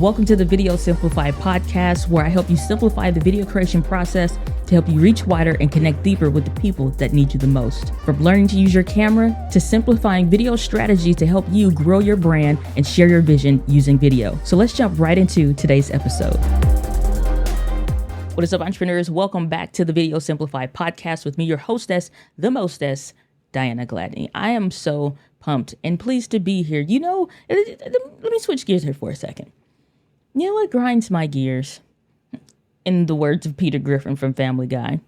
Welcome to the Video Simplified podcast, where I help you simplify the video creation process to help you reach wider and connect deeper with the people that need you the most. From learning to use your camera to simplifying video strategies to help you grow your brand and share your vision using video. So let's jump right into today's episode. What is up, entrepreneurs? Welcome back to the Video Simplified podcast with me, your hostess, the mostess, Diana Gladney. I am so pumped and pleased to be here. You know, let me switch gears here for a second. You know what grinds my gears? In the words of Peter Griffin from Family Guy,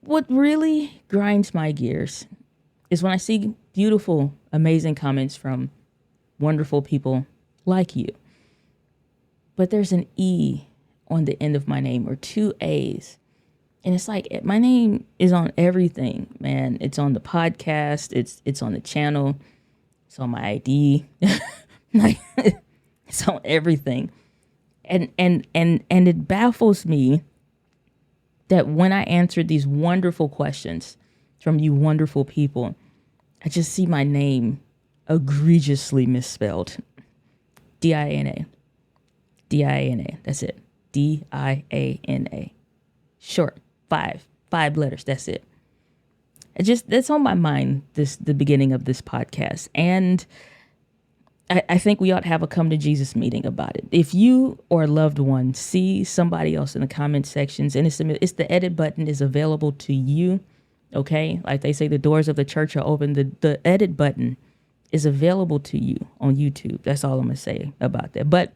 what really grinds my gears is when I see beautiful, amazing comments from wonderful people like you. But there's an E on the end of my name, or two A's. And it's like, my name is on everything, man. It's on the podcast. It's on the channel. It's on my ID. Like, it's on everything. And it baffles me that when I answered these wonderful questions from you wonderful people, I just see my name egregiously misspelled. D-I-A-N-A. D-I-A-N-A. That's it. D-I-A-N-A. Short. Five letters. That's it. That's on my mind, the beginning of this podcast. And I think we ought to have a come to Jesus meeting about it. If you or a loved one see somebody else in the comment sections, and it's the edit button is available to you, okay? Like they say, the doors of the church are open. The edit button is available to you on YouTube. That's all I'm going to say about that. But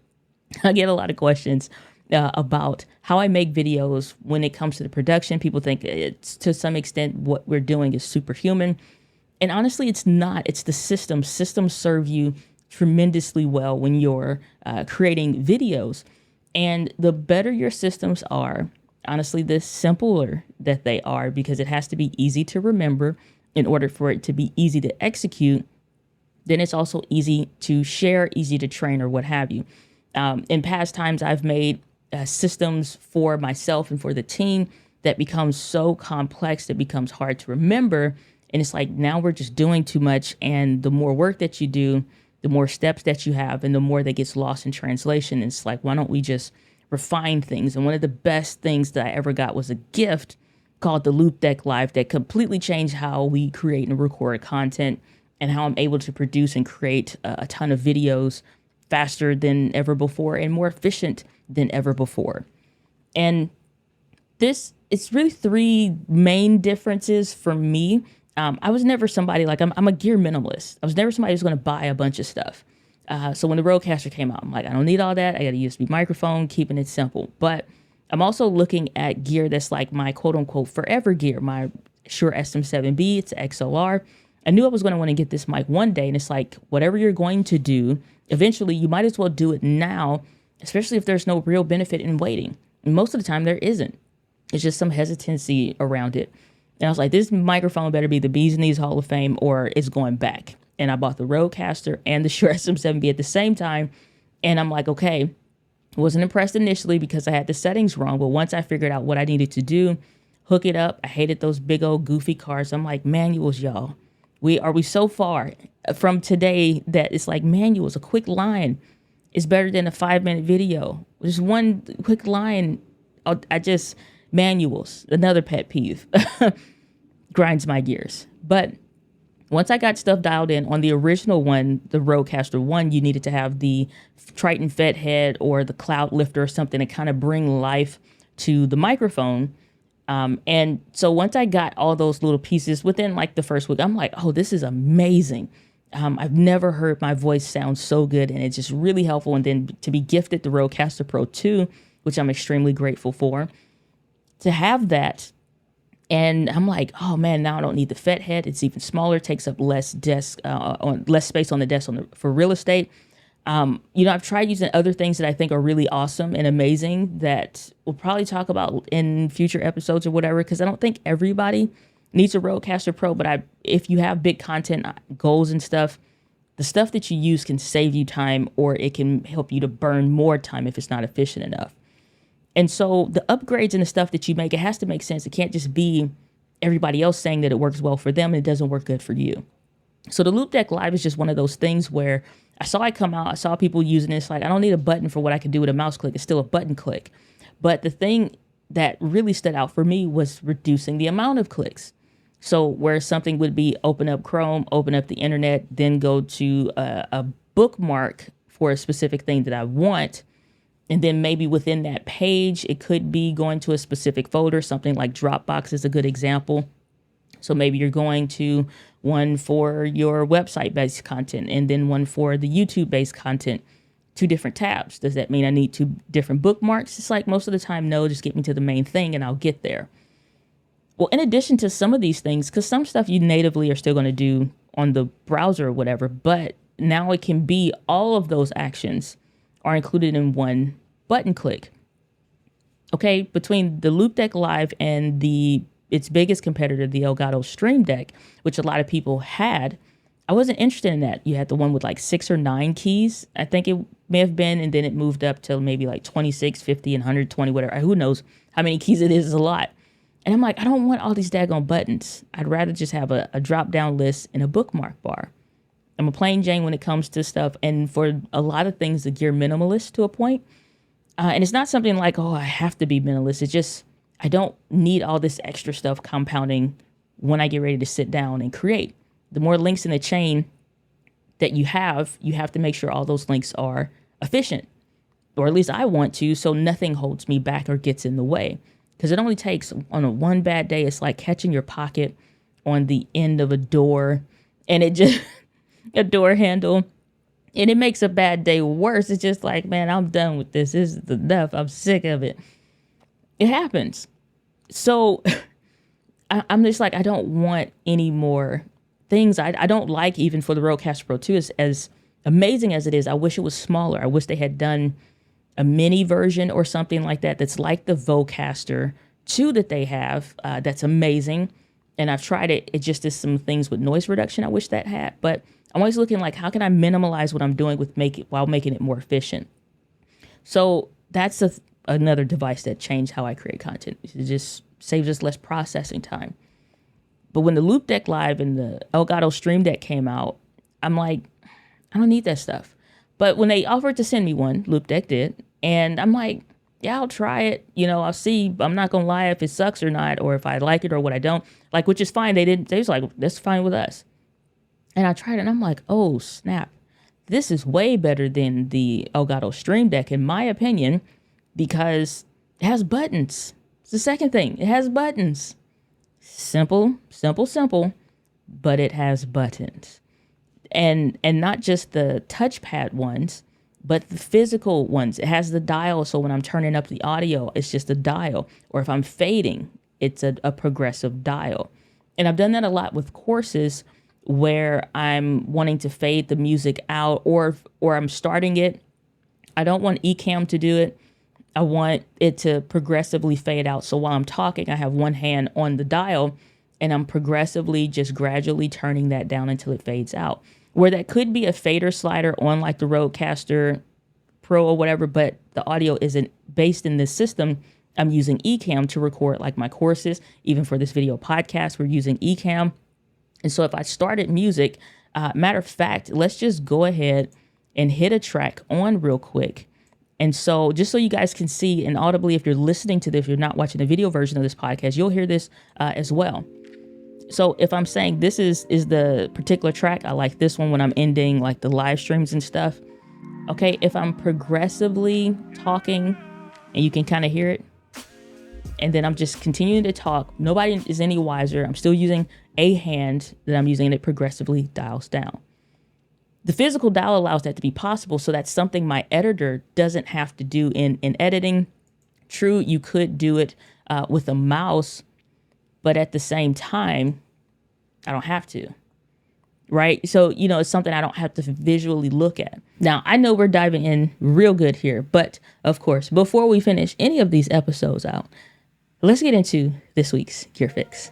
I get a lot of questions about how I make videos when it comes to the production. People think it's, to some extent, what we're doing is superhuman. And honestly, it's not. It's the system. Systems serve you tremendously well when you're creating videos. And the better your systems are, honestly, the simpler that they are, because it has to be easy to remember in order for it to be easy to execute. Then it's also easy to share, easy to train, or what have you. In past times, I've made systems for myself and for the team that becomes so complex that becomes hard to remember. And it's like, now we're just doing too much. And the more work that you do, the more steps that you have, and the more that gets lost in translation. It's like, why don't we just refine things? And one of the best things that I ever got was a gift called the Loop Deck Live that completely changed how we create and record content, and how I'm able to produce and create a ton of videos faster than ever before and more efficient than ever before. And it's really three main differences for me. I was never somebody like, I'm a gear minimalist. I was never somebody who's going to buy a bunch of stuff. So when the Rodecaster came out, I'm like, I don't need all that. I got a USB microphone, keeping it simple. But I'm also looking at gear that's like my quote unquote forever gear, my Shure SM7B, it's XLR. I knew I was going to want to get this mic one day. And it's like, whatever you're going to do, eventually you might as well do it now, especially if there's no real benefit in waiting. And most of the time there isn't. It's just some hesitancy around it. And I was like, this microphone better be the bee's knees Hall of Fame, or it's going back. And I bought the Rodecaster and the Shure SM7B at the same time. And I'm like, okay, wasn't impressed initially because I had the settings wrong. But once I figured out what I needed to do, hook it up. I hated those big old goofy cars. I'm like, manuals, y'all. We so far from today that it's like manuals. A quick line is better than a 5-minute video. Just one quick line. Manuals, another pet peeve, grinds my gears. But once I got stuff dialed in on the original one, the Rodecaster 1, you needed to have the Triton Fed head or the Cloud Lifter or something to kind of bring life to the microphone. And so once I got all those little pieces within like the first week, I'm like, oh, this is amazing. I've never heard my voice sound so good, and it's just really helpful. And then to be gifted the Rodecaster Pro 2, which I'm extremely grateful for, to have that. And I'm like, oh man, now I don't need the Fed head. It's even smaller, takes up less space on the desk for real estate. I've tried using other things that I think are really awesome and amazing that we'll probably talk about in future episodes or whatever, because I don't think everybody needs a Rodecaster Pro. But if you have big content goals and stuff, the stuff that you use can save you time, or it can help you to burn more time if it's not efficient enough. And so the upgrades and the stuff that you make, it has to make sense. It can't just be everybody else saying that it works well for them and it doesn't work good for you. So the Loop Deck Live is just one of those things where I saw it come out. I saw people using this. Like, I don't need a button for what I can do with a mouse click. It's still a button click. But the thing that really stood out for me was reducing the amount of clicks. So where something would be open up Chrome, open up the internet, then go to a bookmark for a specific thing that I want. And then maybe within that page, it could be going to a specific folder. Something like Dropbox is a good example. So maybe you're going to one for your website-based content and then one for the YouTube-based content, 2 different tabs. Does that mean I need 2 different bookmarks? It's like most of the time, no, just get me to the main thing and I'll get there. Well, in addition to some of these things, because some stuff you natively are still going to do on the browser or whatever, but now it can be all of those actions are included in one button click. Okay, between the Loop Deck Live and its biggest competitor, the Elgato Stream Deck, which a lot of people had, I wasn't interested in that. You had the one with like 6 or 9 keys, I think it may have been, and then it moved up to maybe like 26, 50, and 120, whatever. Who knows how many keys it is? It's a lot. And I'm like, I don't want all these daggone buttons. I'd rather just have a drop-down list and a bookmark bar. I'm a plain Jane when it comes to stuff, and for a lot of things, the gear minimalist to a point. And it's not something like, oh, I have to be minimalist. It's just, I don't need all this extra stuff compounding when I get ready to sit down and create. The more links in the chain that you have to make sure all those links are efficient, or at least I want to, so nothing holds me back or gets in the way. Because it only takes, on a one bad day, it's like catching your pocket on the end of a door, and it just, a door handle, and it makes a bad day worse. It's just like, man, I'm done with this. This is enough. I'm sick of it. It happens. So I'm just like, I don't want any more things. I don't like, even for the Rodecaster Pro 2, as amazing as it is, I wish it was smaller. I wish they had done a mini version or something like that that's like the Vocaster 2 that they have. That's amazing. And I've tried it. It just is some things with noise reduction I wish that had. But I'm always looking like, how can I minimalize what I'm doing while making it more efficient? So that's another device that changed how I create content. It just saves us less processing time. But when the Loop Deck Live and the Elgato Stream Deck came out, I'm like, I don't need that stuff. But when they offered to send me one, Loop Deck did, and I'm like, yeah, I'll try it. I'll see. I'm not going to lie if it sucks or not, or if I like it or what I don't like, which is fine. They was like, that's fine with us. And I tried it, and I'm like, oh, snap. This is way better than the Elgato Stream Deck, in my opinion, because it has buttons. It's the second thing. It has buttons. Simple, but it has buttons. And not just the touchpad ones, but the physical ones. It has the dial, so when I'm turning up the audio, it's just a dial. Or if I'm fading, it's a progressive dial. And I've done that a lot with courses where I'm wanting to fade the music out, or I'm starting it. I don't want Ecamm to do it. I want it to progressively fade out. So while I'm talking, I have one hand on the dial, and I'm progressively just gradually turning that down until it fades out. Where that could be a fader slider on like the Rodecaster Pro or whatever, but the audio isn't based in this system. I'm using Ecamm to record like my courses. Even for this video podcast, we're using Ecamm. And so if I started music, matter of fact, let's just go ahead and hit a track on real quick. And so just so you guys can see, and audibly, if you're listening to this, if you're not watching the video version of this podcast, you'll hear this as well. So if I'm saying this is the particular track, I like this one when I'm ending like the live streams and stuff. Okay, if I'm progressively talking, and you can kind of hear it, and then I'm just continuing to talk, nobody is any wiser. I'm still using a hand that I'm using, and it progressively dials down. The physical dial allows that to be possible, so that's something my editor doesn't have to do in editing. True, you could do it with a mouse, but at the same time, I don't have to, right? So, it's something I don't have to visually look at. Now, I know we're diving in real good here, but of course, before we finish any of these episodes out, let's get into this week's Gear Fix.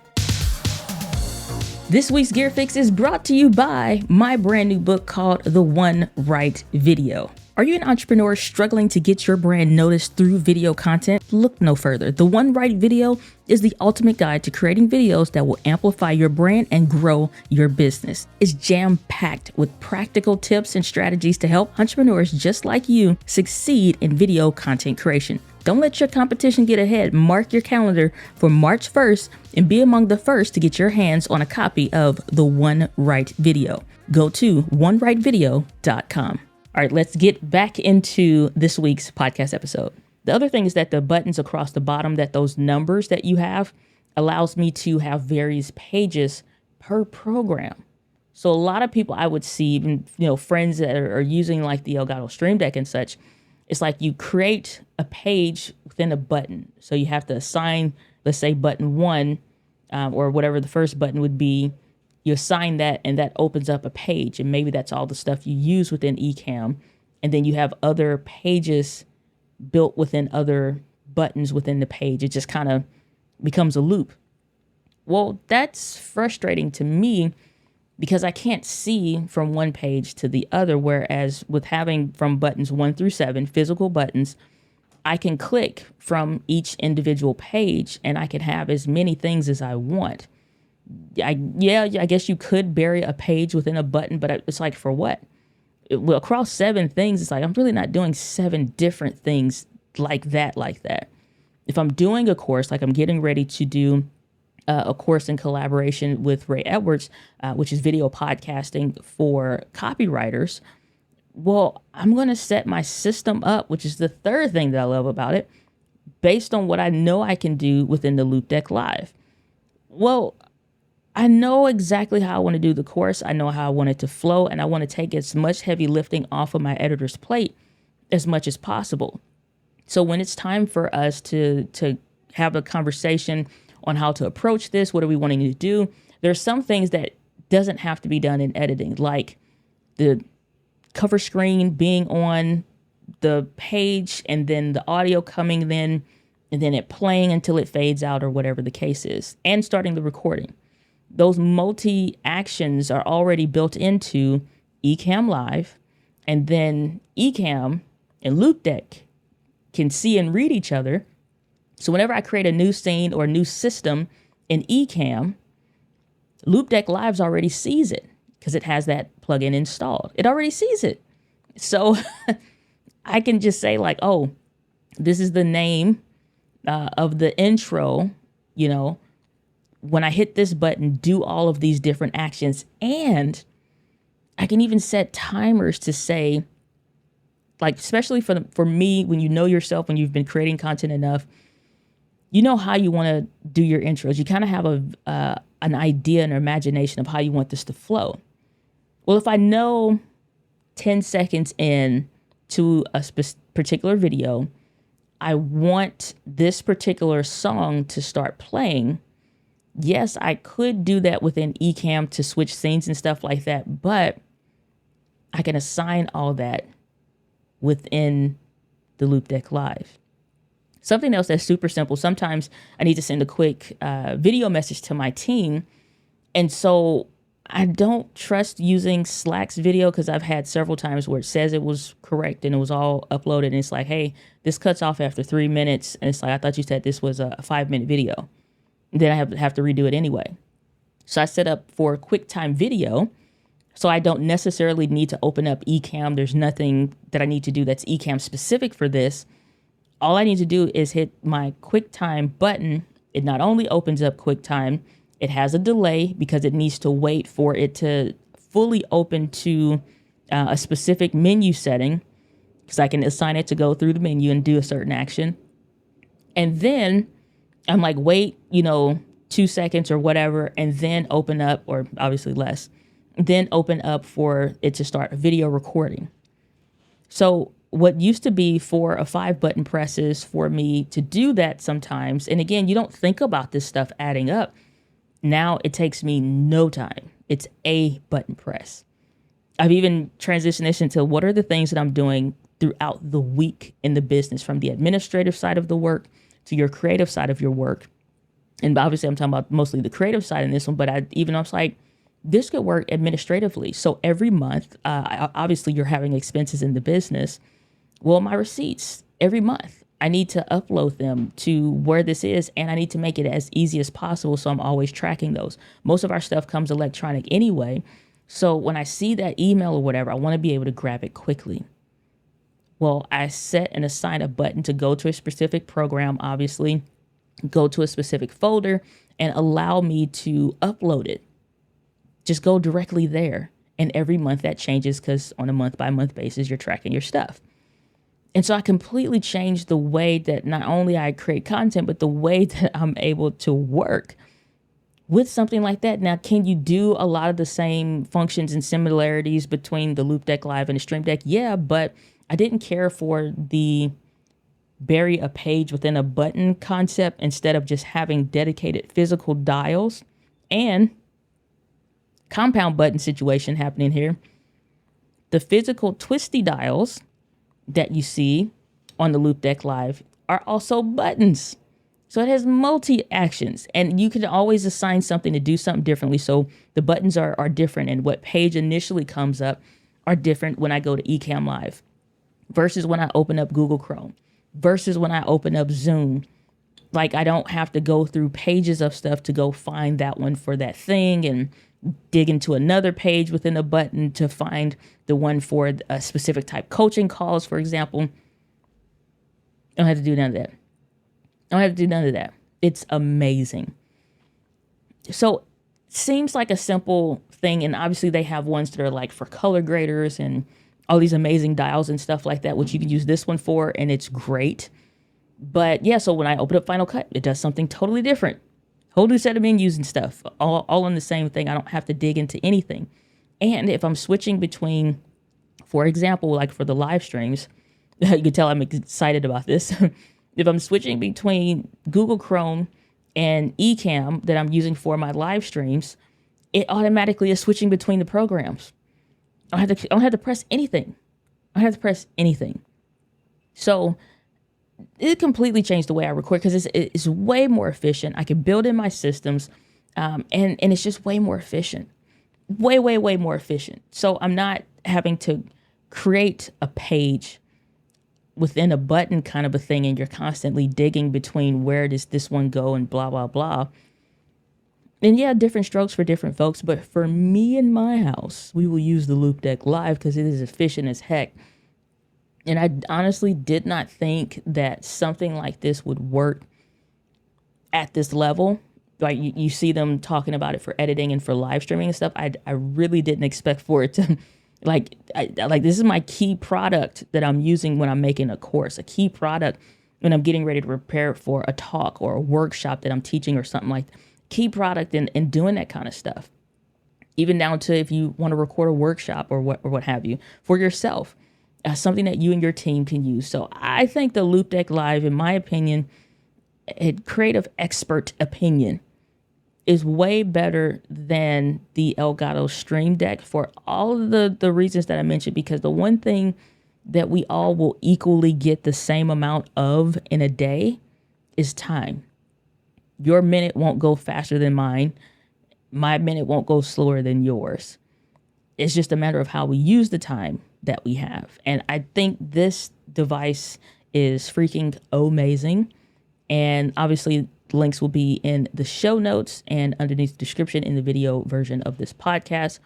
This week's Gear Fix is brought to you by my brand new book called The One Right Video. Are you an entrepreneur struggling to get your brand noticed through video content? Look no further. The One Right Video is the ultimate guide to creating videos that will amplify your brand and grow your business. It's jam-packed with practical tips and strategies to help entrepreneurs just like you succeed in video content creation. Don't let your competition get ahead. Mark your calendar for March 1st and be among the first to get your hands on a copy of the One Right Video. Go to onerightvideo.com. All right, let's get back into this week's podcast episode. The other thing is that the buttons across the bottom, that those numbers that you have, allows me to have various pages per program. So a lot of people I would see, even, friends that are using like the Elgato Stream Deck and such, it's like you create a page within a button. So you have to assign, let's say button 1, or whatever the first button would be. You assign that, and that opens up a page, and maybe that's all the stuff you use within Ecamm. And then you have other pages built within other buttons within the page. It just kind of becomes a loop. Well, that's frustrating to me because I can't see from one page to the other, whereas with having from buttons 1 through 7, physical buttons, I can click from each individual page and I can have as many things as I want. I guess you could bury a page within a button, but it's like, for what? Well, across 7 things, it's like, I'm really not doing 7 different things like that. If I'm doing a course, like I'm getting ready to do a course in collaboration with Ray Edwards, which is video podcasting for copywriters. Well, I'm going to set my system up, which is the third thing that I love about it, based on what I know I can do within the Loop Deck Live. Well, I know exactly how I want to do the course. I know how I want it to flow, and I want to take as much heavy lifting off of my editor's plate as much as possible. So when it's time for us to have a conversation on how to approach this, what are we wanting to do, there's some things that doesn't have to be done in editing, like the cover screen being on the page and then the audio coming in and then it playing until it fades out or whatever the case is, and starting the recording. Those multi-actions are already built into Ecamm Live, and then Ecamm and Loop Deck can see and read each other. So whenever I create a new scene or a new system in Ecamm, Loop Deck Live already sees it because it has that plugin installed. It already sees it. So I can just say like, oh, this is the name of the intro, when I hit this button, do all of these different actions. And I can even set timers to say, like, especially for me, when you know yourself, when you've been creating content enough, you know how you want to do your intros. You kind of have an idea and imagination of how you want this to flow. Well, if I know 10 seconds in to a particular video, I want this particular song to start playing. Yes, I could do that within Ecamm to switch scenes and stuff like that, but I can assign all that within the Loop Deck Live. Something else that's super simple. Sometimes I need to send a quick video message to my team. And so I don't trust using Slack's video because I've had several times where it says it was correct and it was all uploaded. And it's like, hey, this cuts off after 3 minutes. And it's like, I thought you said this was a 5-minute video. Then I have to redo it anyway. So I set up for a QuickTime video. So I don't necessarily need to open up Ecamm. There's nothing that I need to do that's Ecamm specific for this. All I need to do is hit my QuickTime button. It not only opens up QuickTime, it has a delay because it needs to wait for it to fully open to a specific menu setting, because I can assign it to go through the menu and do a certain action. And then I'm like, wait, 2 seconds or whatever, and then open up, or obviously less, then open up for it to start a video recording. So what used to be 4 or 5 button presses for me to do that sometimes, and again, you don't think about this stuff adding up. Now it takes me no time. It's a button press. I've even transitioned this into what are the things that I'm doing throughout the week in the business, from the administrative side of the work to your creative side of your work. And obviously I'm talking about mostly the creative side in this one, but I was like, This could work administratively. So every month, obviously you're having expenses in the business. Well, my receipts every month, I need to upload them to where this is, and I need to make it as easy as possible. So I'm always tracking those. Most of our stuff comes electronic anyway. So when I see that email or whatever, I want to be able to grab it quickly. Well, I set and assign a button to go to a specific program, obviously, go to a specific folder and allow me to upload it. Just go directly there. And every month that changes because on a month by month basis, you're tracking your stuff. And so I completely changed the way that not only I create content, but the way that I'm able to work with something like that. Now, can you do a lot of the same functions and similarities between the Loop Deck Live and the Stream Deck? Yeah, but I didn't care for the bury a page within a button concept instead of just having dedicated physical dials and compound button situation happening here. The physical twisty dials that you see on the Loop Deck Live are also buttons. So it has multi actions, and you can always assign something to do something differently. So the buttons are different, and what page initially comes up are different when I go to Ecamm Live versus when I open up Google Chrome versus when I open up Zoom. Like, I don't have to go through pages of stuff to go find that one for that thing and dig into another page within a button to find the one for a specific type coaching calls, for example. I don't have to do none of that. I don't have to do none of that. It's amazing. So seems like a simple thing. And obviously they have ones that are like for color graders and all these amazing dials and stuff like that, which you can use this one for, and it's great. But yeah, so when I open up Final Cut, it does something totally different. Whole new set of menus and stuff, all in the same thing. I don't have to dig into anything. And if I'm switching between, for example, like for the live streams, you can tell I'm excited about this. If I'm switching between Google Chrome and Ecamm that I'm using for my live streams, it automatically is switching between the programs. I don't have to press anything. I don't have to press anything. So it completely changed the way I record because it's way more efficient. I can build in my systems, and it's just way more efficient. Way more efficient. So I'm not having to create a page within a button kind of a thing, and you're constantly digging between where does this one go and blah, blah, blah. And yeah, different strokes for different folks, but for me and my house, we will use the Loop Deck Live because it is efficient as heck. And I honestly did not think that something like this would work at this level. Like you see them talking about it for editing and for live streaming and stuff. I really didn't expect for it to like this is my key product that I'm using when I'm making a course, a key product when I'm getting ready to prepare for a talk or a workshop that I'm teaching or something like that. Key product in doing that kind of stuff. Even down to if you want to record a workshop or what have you for yourself. Something that you and your team can use. So I think the Loop Deck Live, in my opinion, a creative expert opinion, is way better than the Elgato Stream Deck for all of the reasons that I mentioned. Because the one thing that we all will equally get the same amount of in a day is time. Your minute won't go faster than mine. My minute won't go slower than yours. It's just a matter of how we use the time that we have. And I think this device is freaking amazing. And obviously links will be in the show notes and underneath the description in the video version of this podcast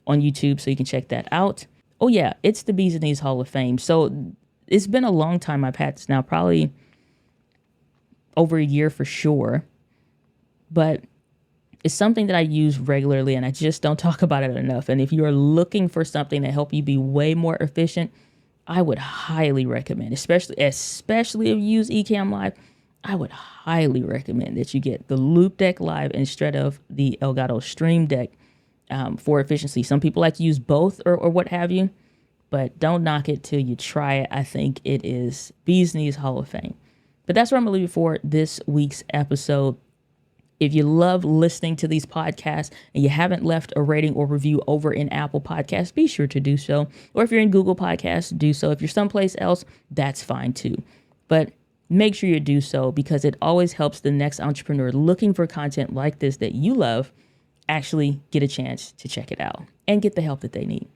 on YouTube, so you can check that out. Oh yeah, it's the Bees and Knees Hall of Fame. So it's been a long time I've had this now, probably over a year for sure. But it's something that I use regularly, and I just don't talk about it enough. And if you are looking for something to help you be way more efficient, I would highly recommend, especially if you use Ecamm Live, I would highly recommend that you get the Loop Deck Live instead of the Elgato Stream Deck for efficiency. Some people like to use both or what have you, but don't knock it till you try it. I think it is Bees Knees Hall of Fame. But that's where I'm going to leave it for this week's episode. If you love listening to these podcasts and you haven't left a rating or review over in Apple Podcasts, be sure to do so. Or if you're in Google Podcasts, do so. If you're someplace else, that's fine too. But make sure you do so because it always helps the next entrepreneur looking for content like this that you love actually get a chance to check it out and get the help that they need.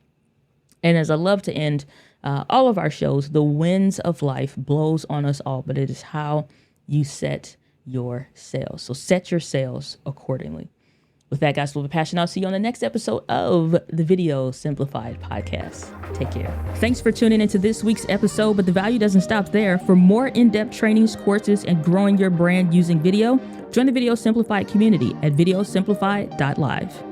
And as I love to end all of our shows, the winds of life blows on us all, but it is how you set your sails. So set your sails accordingly. With that, guys, we'll be passionate. I'll see you on the next episode of the Video Simplified podcast. Take care. Thanks for tuning into this week's episode, but the value doesn't stop there. For more in-depth trainings, courses, and growing your brand using video, join the Video Simplified community at videosimplified.live.